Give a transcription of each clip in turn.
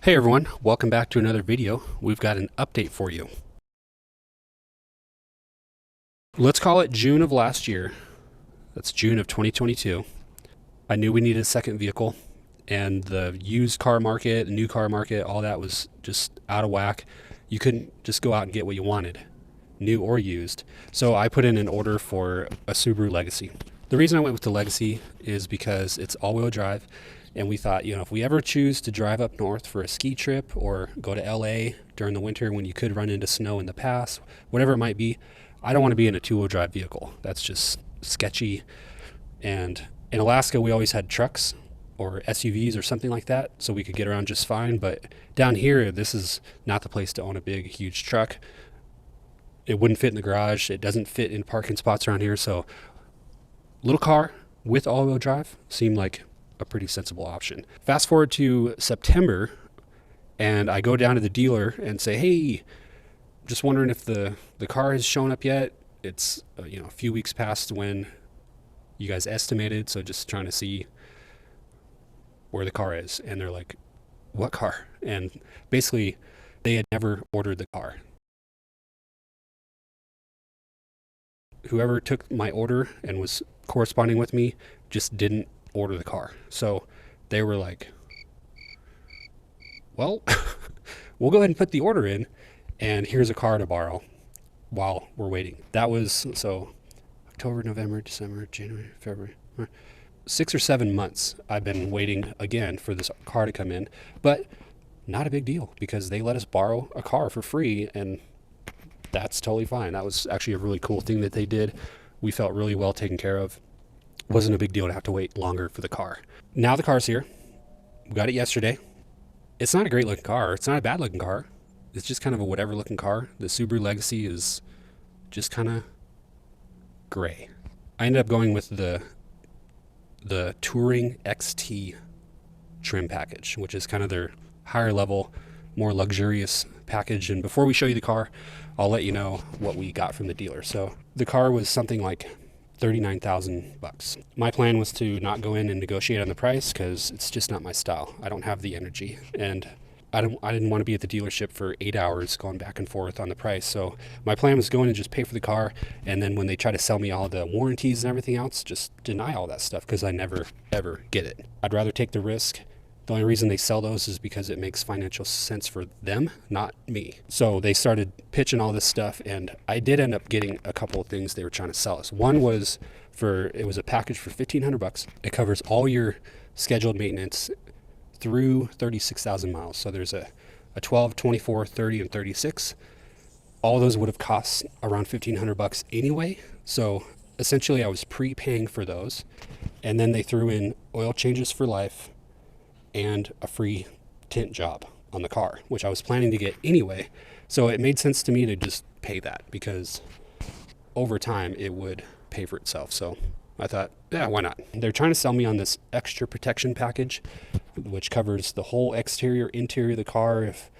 Hey everyone, welcome back to another video. We've got an update for you. Let's call it June of last year. That's June of 2022. I knew we needed a second vehicle, and the used car market, the new car market, all that was just out of whack. You couldn't just go out and get what you wanted, new or used. So I put in an order for a Subaru Legacy. The reason I went with the Legacy is because it's all-wheel drive. And we thought, if we ever choose to drive up north for a ski trip or go to LA during the winter when you could run into snow in the pass, whatever it might be, I don't want to be in a two-wheel drive vehicle. That's just sketchy. And in Alaska, we always had trucks or SUVs or something like that, so we could get around just fine. But down here, this is not the place to own a big, huge truck. It wouldn't fit in the garage. It doesn't fit in parking spots around here. So little car with all-wheel drive seemed like a pretty sensible option. Fast forward to September, and I go down to the dealer and say, hey, just wondering if the car has shown up yet. It's a few weeks past when you guys estimated, so just trying to see where the car is. And they're like, what car? And basically they had never ordered the car. Whoever took my order and was corresponding with me just didn't order the car. So they were like, well, we'll go ahead and put the order in, and here's a car to borrow while we're waiting. That was October, November, December, January, February, 6 or 7 months I've been waiting again for this car to come in. But not a big deal, because they let us borrow a car for free, and that's totally fine. That was actually a really cool thing that they did. We felt really well taken care of. Wasn't a big deal to have to wait longer for the car. Now the car's here. We got it yesterday. It's not a great looking car. It's not a bad looking car. It's just kind of a whatever looking car. The Subaru Legacy is just kind of gray. I ended up going with the Touring XT trim package, which is kind of their higher level, more luxurious package. And before we show you the car, I'll let you know what we got from the dealer. So the car was something like $39,000. My plan was to not go in and negotiate on the price, because it's just not my style. I don't have the energy, and I didn't want to be at the dealership for 8 hours going back and forth on the price. So my plan was go in and just pay for the car, and then when they try to sell me all the warranties and everything else, just deny all that stuff, because I never ever get it. I'd rather take the risk. The only reason they sell those is because it makes financial sense for them, not me. So they started pitching all this stuff, and I did end up getting a couple of things they were trying to sell us. One was it was a package for $1,500. It covers all your scheduled maintenance through 36,000 miles. So there's a 12, 24, 30, and 36. All those would have cost around $1,500 anyway. So essentially I was prepaying for those. And then they threw in oil changes for life and a free tint job on the car, which I was planning to get anyway. So it made sense to me to just pay that, because over time it would pay for itself. So I thought, yeah, why not? They're trying to sell me on this extra protection package, which covers the whole exterior, interior of the car. If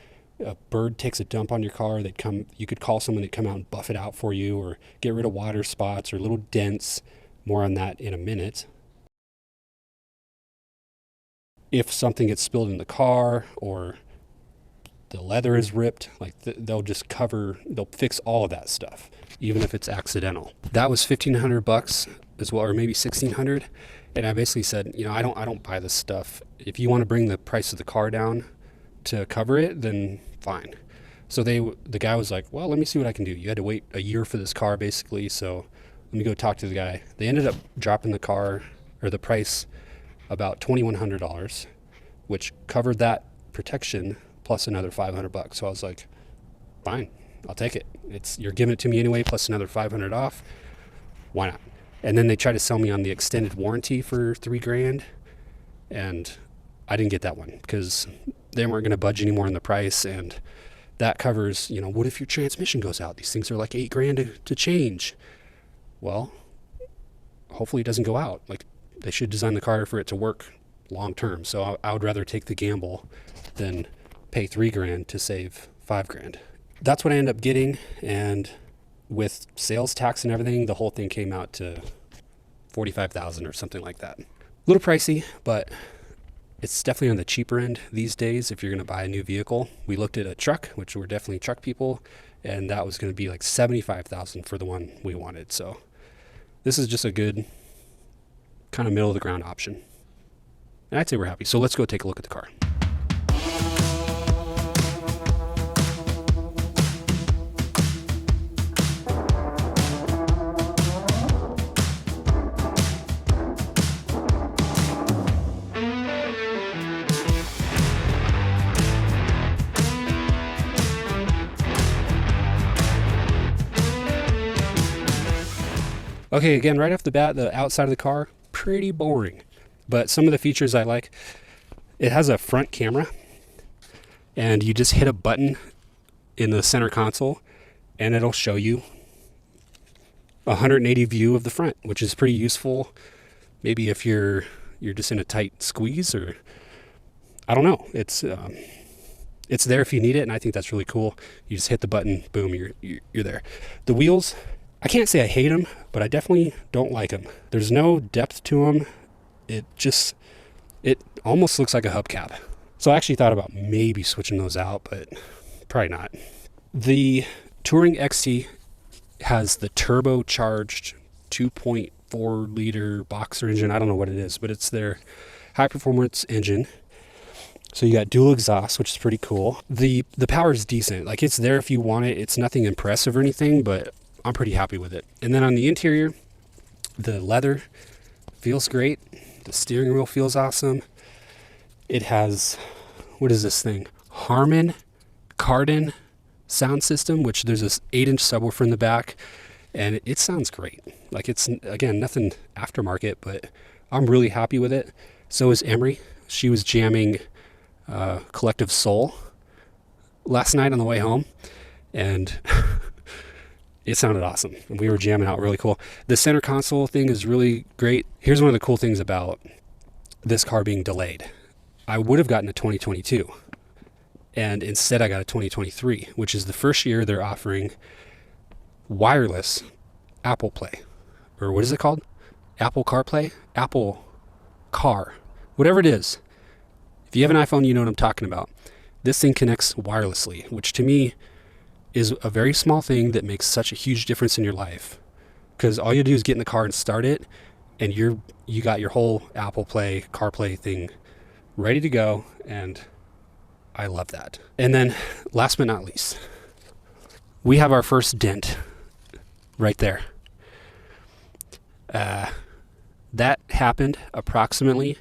a bird takes a dump on your car, you could call someone to come out and buff it out for you, or get rid of water spots or little dents. More on that in a minute. If something gets spilled in the car, or the leather is ripped, they'll fix all of that stuff, even if it's accidental. That was $1,500 as well, or maybe $1,600. And I basically said, I don't buy this stuff. If you want to bring the price of the car down to cover it, then fine. So the guy was like, well, let me see what I can do. You had to wait a year for this car, basically. So let me go talk to the guy. They ended up dropping the car, or the price, about $2,100, which covered that protection plus another $500. So I was like, fine, I'll take it. You're giving it to me anyway, plus another $500 off. Why not? And then they tried to sell me on the extended warranty for $3,000, and I didn't get that one, because they weren't going to budge anymore on the price. And that covers, what if your transmission goes out? These things are like $8,000 to change. Well, hopefully it doesn't go out. They should design the car for it to work long term. So I would rather take the gamble than pay $3,000 to save $5,000. That's what I ended up getting. And with sales tax and everything, the whole thing came out to $45,000 or something like that. A little pricey, but It's definitely on the cheaper end these days if you're going to buy a new vehicle. We looked at a truck, which we're definitely truck people, and that was going to be like $75,000 for the one we wanted. So this is just a good kind of middle of the ground option. And I'd say we're happy. So let's go take a look at the car. Okay, again, right off the bat, the outside of the car, pretty boring. But some of the features I like, it has a front camera, and you just hit a button in the center console, and it'll show you a 180 view of the front, which is pretty useful. Maybe if you're just in a tight squeeze, or I don't know. It's there if you need it, and I think that's really cool. You just hit the button, boom, you're there. The wheels, I can't say I hate them, but I definitely don't like them. There's no depth to them. It almost looks like a hubcap. So I actually thought about maybe switching those out, but probably not. The Touring XT has the turbocharged 2.4 liter boxer engine. I don't know what it is, but it's their high performance engine. So you got dual exhaust, which is pretty cool. The power is decent. Like, it's there if you want it. It's nothing impressive or anything, but I'm pretty happy with it. And then on the interior, the leather feels great. The steering wheel feels awesome. It has, what is this thing? Harman Kardon sound system, which there's this 8-inch subwoofer in the back, and it sounds great. Like, it's, again, nothing aftermarket, but I'm really happy with it. So is Emery. She was jamming Collective Soul last night on the way home, and it sounded awesome. And we were jamming out really cool. The center console thing is really great. Here's one of the cool things about this car being delayed. I would have gotten a 2022, and instead I got a 2023, which is the first year they're offering wireless Apple Play. Or what is it called? Apple CarPlay? Apple Car. Whatever it is. If you have an iPhone, you know what I'm talking about. This thing connects wirelessly, which to me is a very small thing that makes such a huge difference in your life. Because all you do is get in the car and start it, and you got your whole Apple Play, CarPlay thing ready to go, and I love that. And then, last but not least, we have our first dent right there. That happened approximately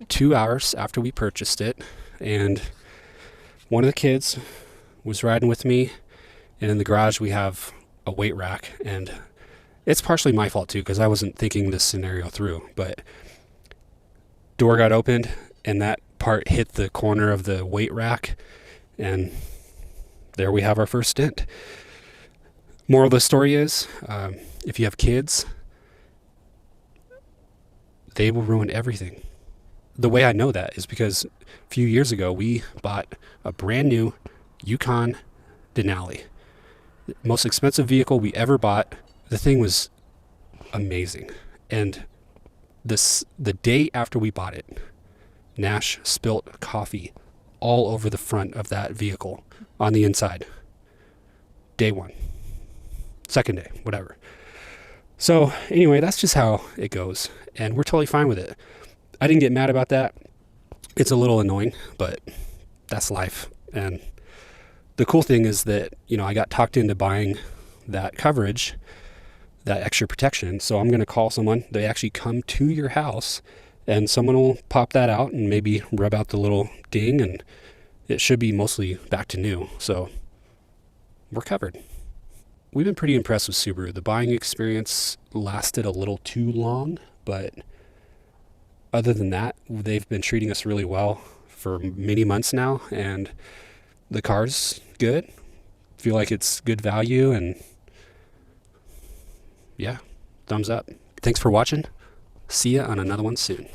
2 hours after we purchased it, and one of the kids was riding with me, and in the garage we have a weight rack, and it's partially my fault too, because I wasn't thinking this scenario through, but door got opened and that part hit the corner of the weight rack, and there we have our first dent. Moral of the story is, if you have kids, they will ruin everything. The way I know that is because a few years ago we bought a brand new Yukon Denali, most expensive vehicle we ever bought. The thing was amazing, and the day after we bought it, Nash spilt coffee all over the front of that vehicle on the inside. Day one, second day, whatever. So anyway, that's just how it goes, and we're totally fine with it. I didn't get mad about that. It's a little annoying, but that's life. And the cool thing is that, I got talked into buying that coverage, that extra protection. So I'm going to call someone. They actually come to your house, and someone will pop that out and maybe rub out the little ding, and it should be mostly back to new. So we're covered. We've been pretty impressed with Subaru. The buying experience lasted a little too long, but other than that, they've been treating us really well for many months now, and the car's good. Feel like it's good value, and yeah, thumbs up. Thanks for watching. See ya on another one soon.